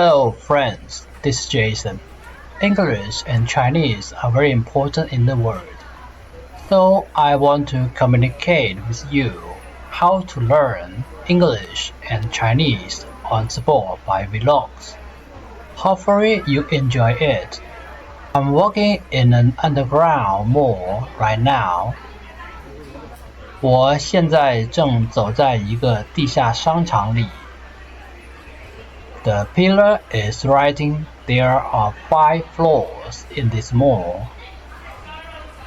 Hello friends, this is Jason. English and Chinese are very important in the world. So I want to communicate with you how to learn English and Chinese on spot by vlogs. Hopefully you enjoy it. I'm working in an underground mall right now. 我现在正走在一个地下商场里。The pillar is writing there are 5 floors in this mall.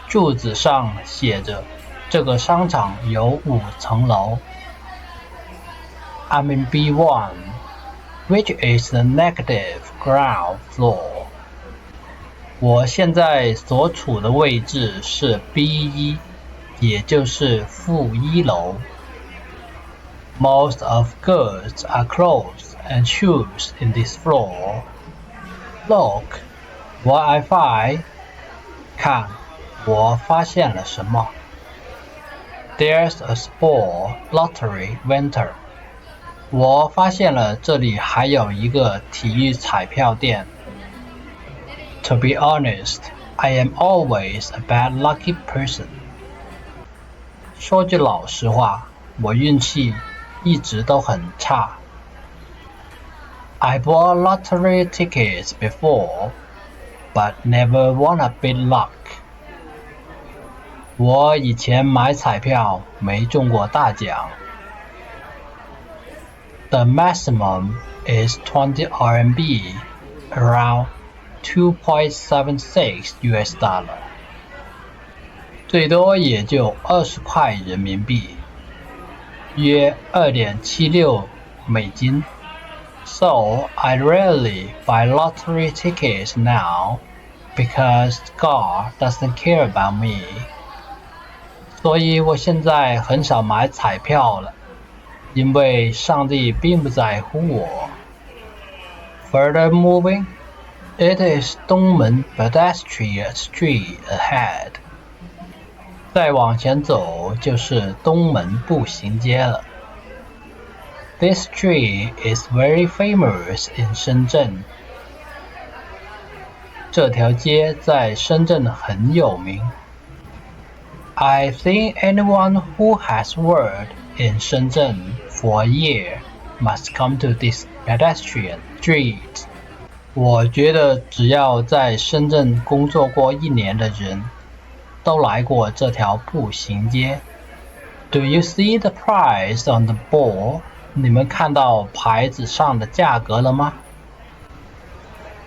柱子上写着这个商场有5层楼。I'm in B1, which is the negative ground floor. 我现在所处的位置是 B1, 也就是负1楼。Most of goods are clothes and shoes in this floor. Look, what I find. 看，我发现了什么。There's a sport lottery vendor. 我发现了这里还有一个体育彩票店。To be honest, I am always a bad lucky person. 说句老实话，我运气一直都很差。I bought lottery tickets before, but never won a big luck. 我以前买彩票没中过大奖。The maximum is 20 RMB, around 2.76 US dollar. 最多也就20块人民币，约2.76美金。So I rarely buy lottery tickets now because God doesn't care about me. 所以我现在很少买彩票了，因为上帝并不在乎我。Further moving, it is 东门 pedestrian street ahead. 再往前走就是东门步行街了。This street is very famous in Shenzhen. 这条街在深圳很有名。I think anyone who has worked in Shenzhen for a year must come to this pedestrian street. 我觉得只要在深圳工作过1年的人都来过这条步行街。Do you see the price on the board? 你们看到牌子上的价格了吗？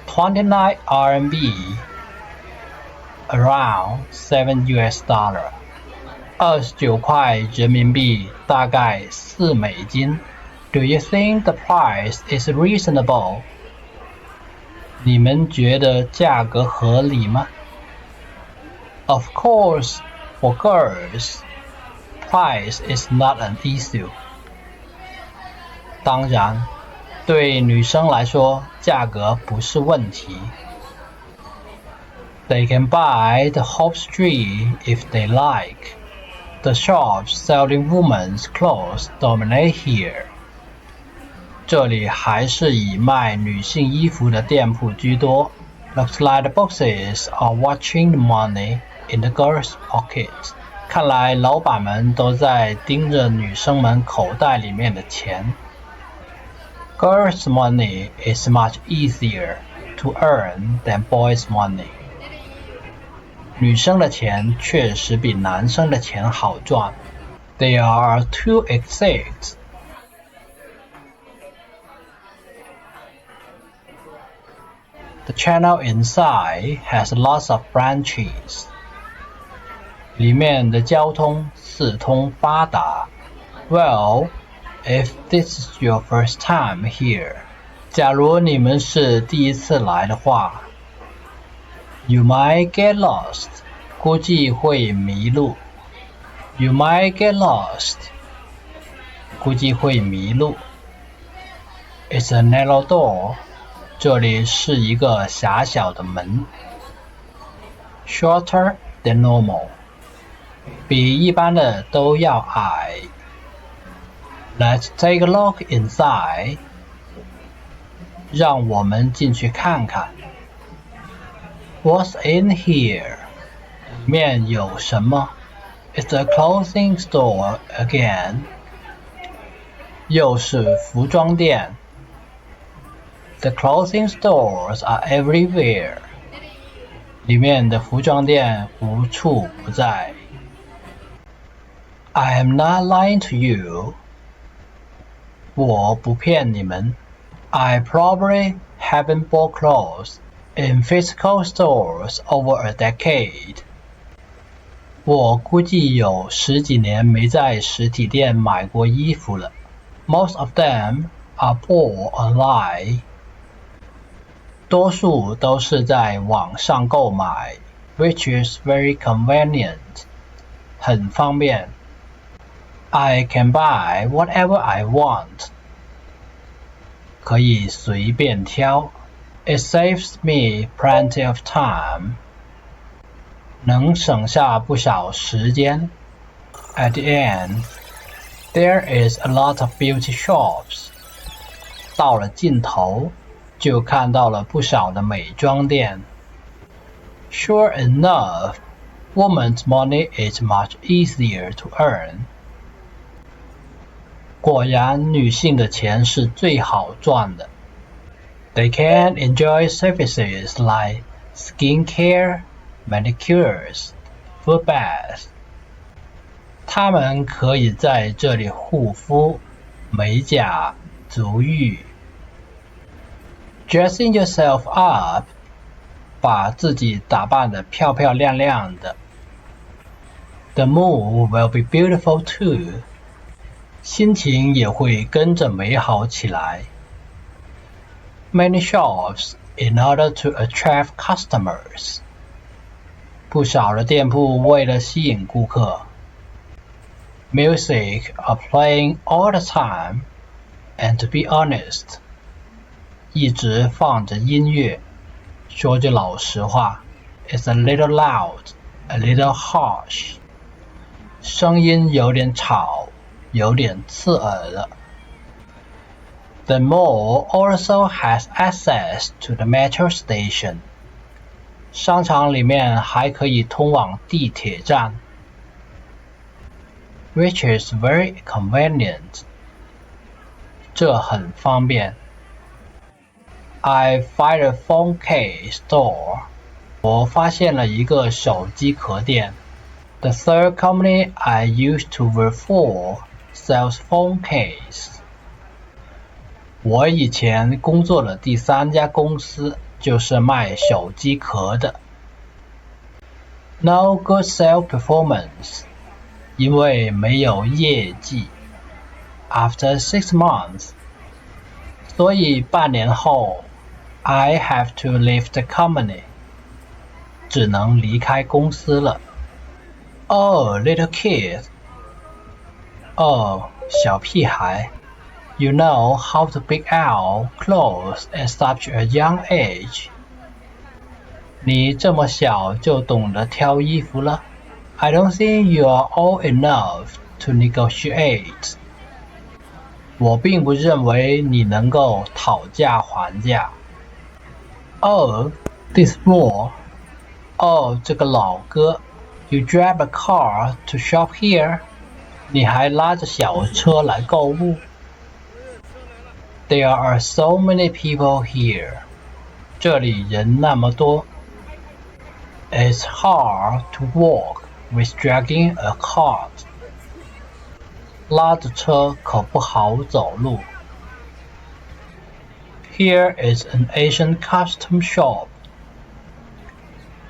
29 RMB, around 7 US dollar. 29块人民币，大概4美金。Do you think the price is reasonable? 你们觉得价格合理吗？Of course, for girls, price is not an issue. 当然，对女生来说，价格不是问题。They can buy the whole street if they like. The shops selling women's clothes dominate here. 这里还是以卖女性衣服的店铺居多。Looks like the bosses are watching the money in the girls' pockets. 看来老板们都在盯着女生们口袋里面的钱。Girls' money is much easier to earn than boys' money. 女生的钱确实比男生的钱好赚。They are too exact. The channel inside has lots of branches. 里面的交通四通八达。Well, if this is your first time here, 假如你们是第一次来的话 You might get lost. 估计会迷路。You might get lost. 估计会迷路。It's a narrow door. 这里是一个狭小的门。Shorter than normal. 比一般的都要矮。Let's take a look inside. 让我们进去看看。What's in here? 里面有什么 ？It's a clothing store again. 又是服装店。The clothing stores are everywhere. 里面的服装店无处不在。I am not lying to you. 我不骗你们。I probably haven't bought clothes in physical stores over a decade. 我估计有10几年没在实体店买过衣服了。Most of them are bought online. 多数都是在网上购买 which is very convenient. 很方便。I can buy whatever I want. 可以随便挑。It saves me plenty of time. 能省下不少时间。At the end, there is a lot of beauty shops. 到了尽头，就看到了不少的美妆店。Sure enough, woman's money is much easier to earn. 果然，女性的钱是最好赚的。They can enjoy services like skincare, manicures, foot baths. 她们可以在这里护肤、美甲、足浴。Dressing yourself up. 把自己打扮得漂漂亮亮的。The mood will be beautiful too. 心情也会跟着美好起来。Many shops in order to attract customers. 不少的店铺为了吸引顾客。Music are playing all the time, and to be honest, 一直放着音乐。说句老实话 ，It's a little loud, a little harsh. 声音有点吵。有点刺耳了。The mall also has access to the metro station. 商场里面还可以通往地铁站 which is very convenient. 这很方便。I find a phone case store. 我发现了一个手机壳店。The third company I used to work for sells phone case. 我以前工作的第3家公司就是卖手机壳的。No good sales performance. 因为没有业绩。After 6 months. 所以半年后 I have to leave the company. 只能离开公司了。Oh, little kid. 哦，小屁孩 You know how to pick out clothes at such a young age. 你这么小就懂得挑衣服了 I don't think you are old enough to negotiate. 我并不认为你能够讨价还价 Oh, this boy. 哦，这个老哥 You drive a car to shop here. 你还拉着小车来购物 There are so many people here. 这里人那么多 It's hard to walk with dragging a cart. 拉着车可不好走路 Here is an Asian costume shop.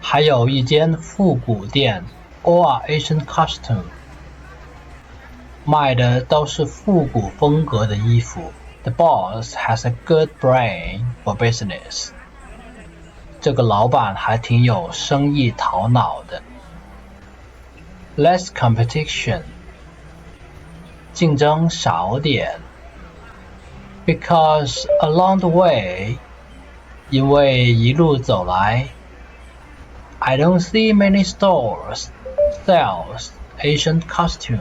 还有一间复古店 All are Asian costume. 卖的都是复古风格的衣服。The boss has a good brain for business. 这个老板还挺有生意头脑的。Less competition. 竞争少点。Because along the way. 因为一路走来。I don't see many stores sells Asian costume.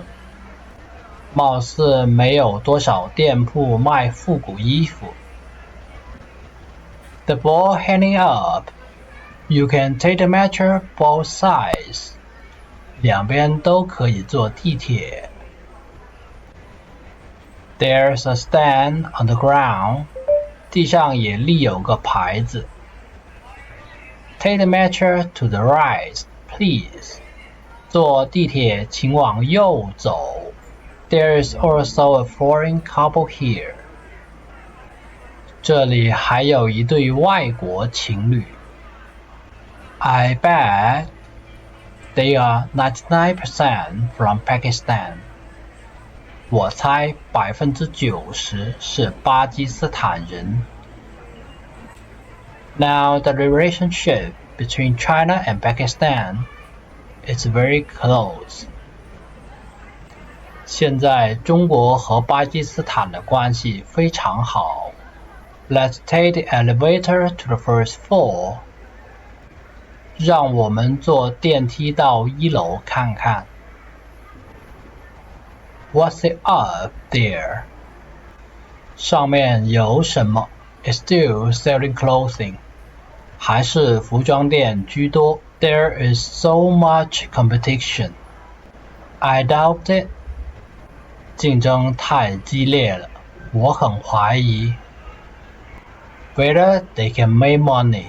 貌似没有多少店铺卖复古衣服。The ball heading up. You can take the metro both sides. 两边都可以坐地铁。There's a stand on the ground. 地上也立有个牌子。Take the metro to the right, please. 坐地铁请往右走。There is also a foreign couple here. 这里还有一对外国情侣。I bet they are 99% from Pakistan. 我猜90%是巴基斯坦人。Now the relationship between China and Pakistan is very close. 现在中国和巴基斯坦的关系非常好。Let's take the elevator to the first floor. 让我们坐电梯到1楼看看。What's it up there? 上面有什么 ？It's still selling clothing. 还是服装店居多。There is so much competition. I doubt it. 竞争太激烈了，我很怀疑。Whether they can make money.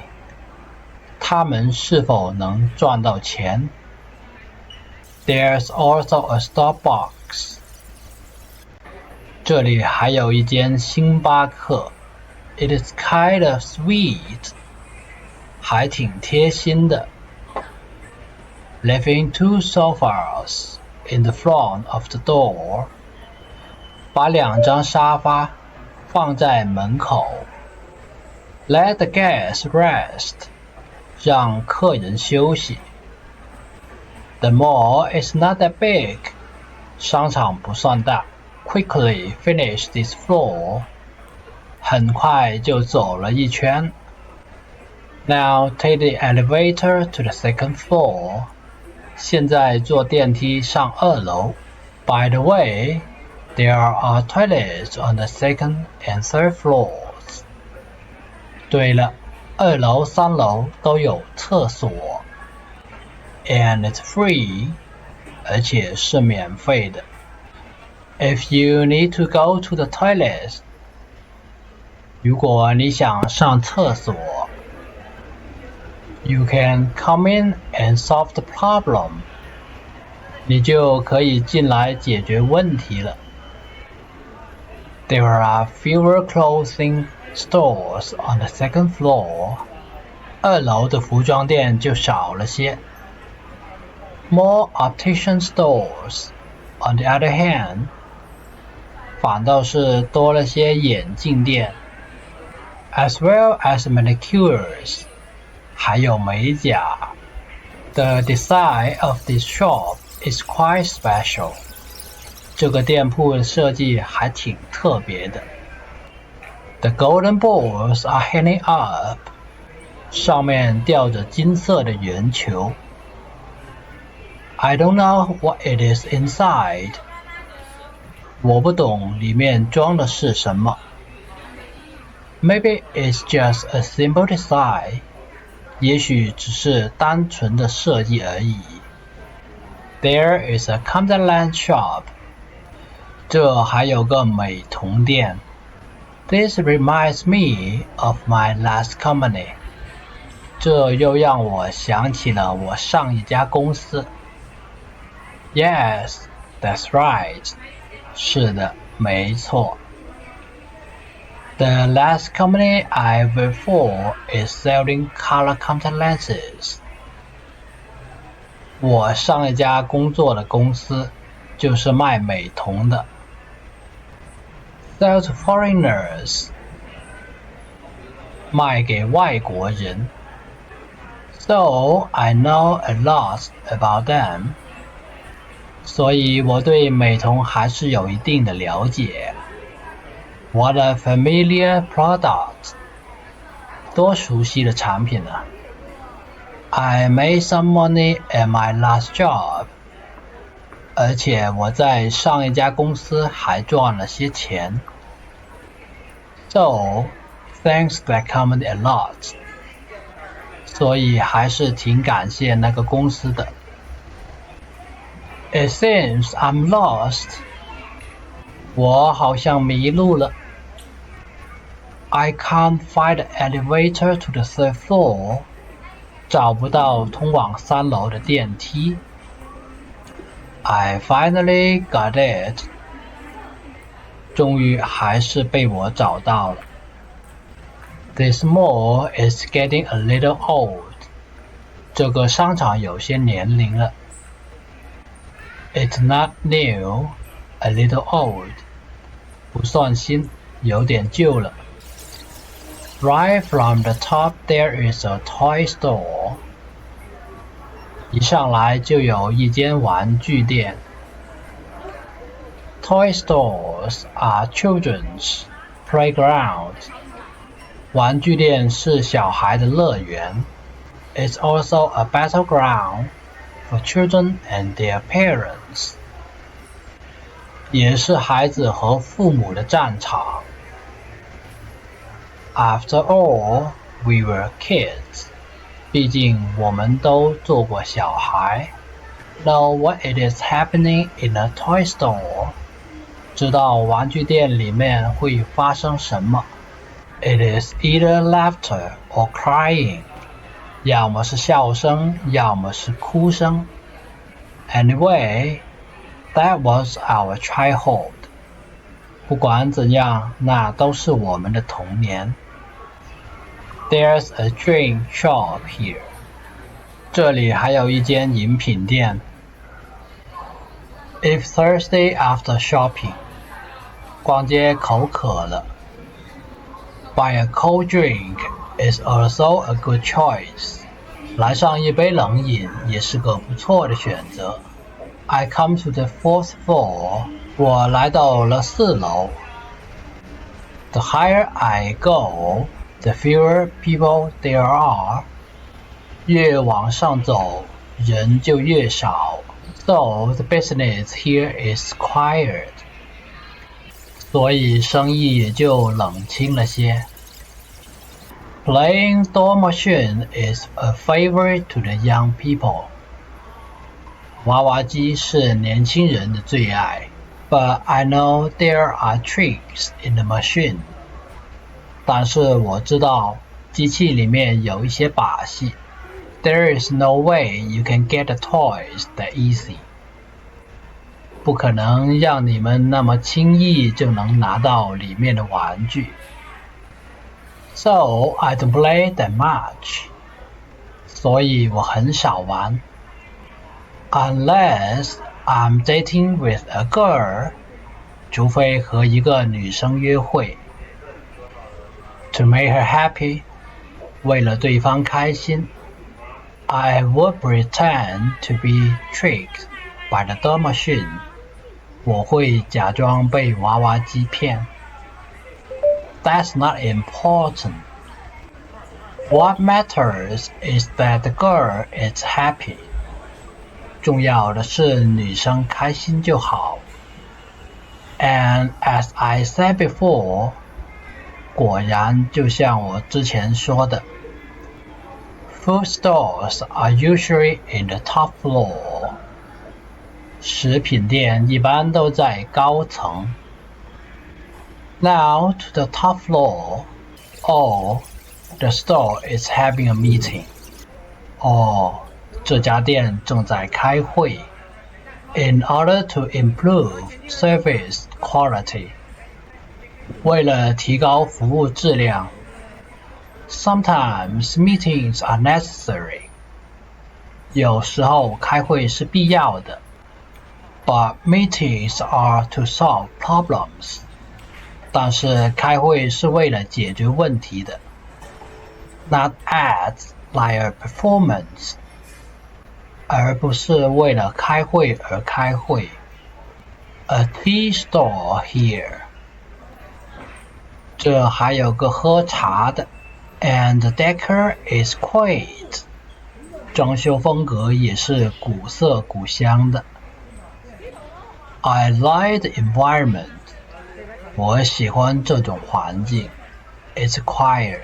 他们是否能赚到钱 ？There's also a Starbucks. 这里还有一间星巴克。It is kind of sweet. 还挺贴心的。Leaving 2 sofas in the front of the door. 把2张沙发放在门口。Let the guests rest. 让客人休息。The mall is not that big. 商场不算大。Quickly finish this floor. 很快就走了一圈。Now take the elevator to the second floor. 现在坐电梯上2楼。By the way, there are toilets on the second and third floors. 对了，2楼、3楼都有厕所。And it's free. 而且是免费的。If you need to go to the toilet. 如果你想上厕所。You can come in and solve the problem. 你就可以进来解决问题了。There are fewer clothing stores on the second floor. 2楼的服装店就少了些。More optician stores, on the other hand. 反倒是多了些眼镜店。As well as manicures. 还有美甲。The design of this shop is quite special. 这个店铺的设计还挺特别的。The golden balls are hanging up. 上面吊着金色的圆球。I don't know what it is inside. 我不懂里面装的是什么。Maybe it's just a simple design. 也许只是单纯的设计而已。There is a Contact shop. 这还有个美瞳店。This reminds me of my last company. 这又让我想起了我上一家公司。Yes, that's right. 是的，没错。The last company I worked for is selling color contact lenses. 我上一家工作的公司就是卖美瞳的。Sell to foreigners. 卖给外国人。So I know a lot about them. 所以我对美瞳还是有一定的了解。What a familiar product. 多熟悉的产品啊。I made some money at my last job. 而且我在上一家公司还赚了些钱。So, thanks that company a lot. 所以还是挺感谢那个公司的。It seems I'm lost. 我好像迷路了。I can't find the elevator to the third floor. 找不到通往3楼的电梯。I finally got it. 终于还是被我找到了。This mall is getting a little old. 这个商场有些年龄了。It's not new, a little old. 不算新，有点旧了。Right from the top there is a toy store. 一上来就有一间玩具店。Toy stores are children's playgrounds. 玩具店是小孩的乐园。It's also a battleground for children and their parents. 也是孩子和父母的战场。After all, we were kids. 毕竟我们都做过小孩。Know what it is happening in a toy store. 知道玩具店里面会发生什么。It is either laughter or crying. 要么是笑声，要么是哭声。Anyway, that was our childhood. 不管怎样，那都是我们的童年。There's a drink shop here. 这里还有一间饮品店。If thirsty after shopping. 逛街口渴了。Buy a cold drink is also a good choice. 来上一杯冷饮也是个不错的选择。I come to the 4th floor. 我来到了4楼。The higher I go, the fewer people there are. 越往上走，人就越少。So the business here is quiet. 所以生意也就冷清了些。Playing doll machine is a favorite to the young people. 娃娃机是年轻人的最爱。But I know there are tricks in the machine. 但是我知道机器里面有一些把戏。There is no way you can get the toys that easy. 不可能让你们那么轻易就能拿到里面的玩具。So I don't play that much. 所以我很少玩。Unless I'm dating with a girl. 除非和一个女生约会。To make her happy. 为了对方开心。I would pretend to be tricked by the doll machine. 我会假装被娃娃机骗。That's not important. What matters is that the girl is happy. 重要的是女生开心就好。And as I said before, 果然就像我之前说的。Food stores are usually in the top floor. 食品店一般都在高层。Now to the top floor. Oh, the store is having a meeting. 哦，这家店正在开会。In order to improve service quality. 为了提高服务质量。Sometimes meetings are necessary. 有时候开会是必要的。But meetings are to solve problems. 但是开会是为了解决问题的。Not as like a performance. 而不是为了开会而开会。A tea store here. 这还有个喝茶的。And the decor is quaint. 装修风格也是古色古香的。I like the environment. 我喜欢这种环境。It's quiet.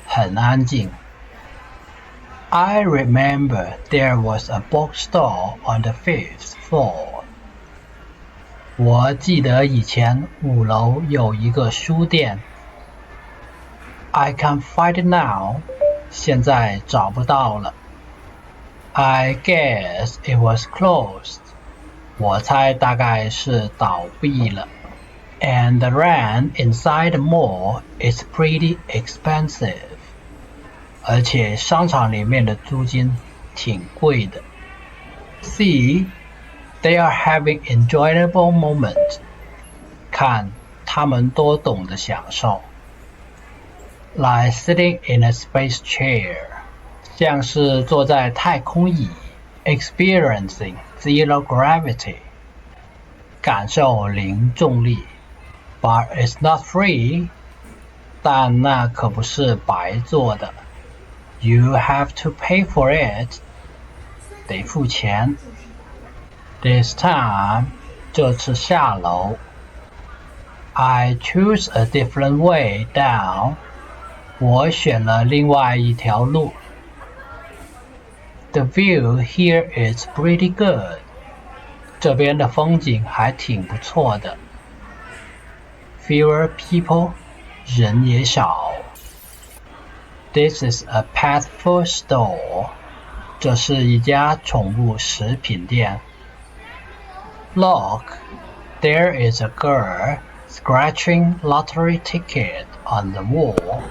很安静。I remember there was a bookstore on the 5th floor. 我记得以前5楼有一个书店。I can't find it now. 现在找不到了。I guess it was closed. 我猜大概是倒闭了。And the rent inside the mall is pretty expensive. 而且商场里面的租金挺贵的。See, they are having enjoyable moments. 看，他们多懂得享受。Like sitting in a space chair. 像是坐在太空椅 experiencing zero gravity. 感受零重力。But it's not free. 但那可不是白做的。You have to pay for it. 得付钱。This time, 这次下楼。I choose a different way down. 我选了另外一条路。The view here is pretty good. 这边的风景还挺不错的。Fewer people. 人也少。This is a pet food store. 这是一家宠物食品店。Look, there is a girl scratching lottery ticket on the wall.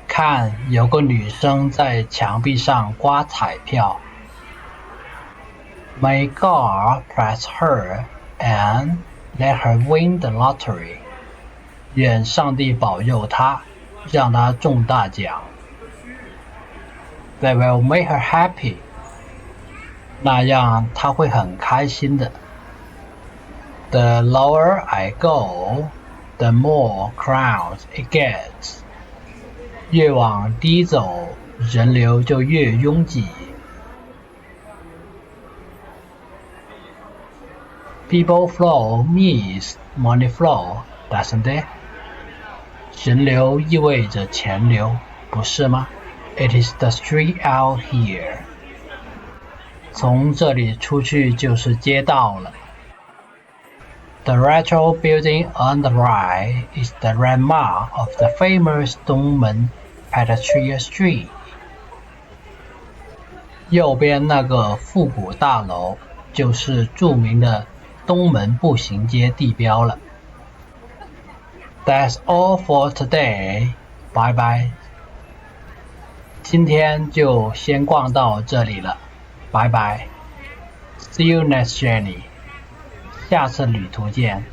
看，有个女生在墙壁上刮彩票。May God bless her and let her win the lottery. 愿上帝保佑她，让她中大奖。They will make her happy. 那样她会很开心的。The lower I go, the more crowds it gets. 越往低走，人流就越拥挤。People flow means money flow, doesn't it? 人流意味着钱流，不是吗？ It is the street out here. 从这里出去就是街道了。The retro building on the right is the landmark of the famous Dongmen Pedestrian Street. 右边那个复古大楼就是著名的东门步行街地标了。That's all for today. Bye bye. 今天就先逛到这里了，拜拜。See you next journey. 下次旅途见。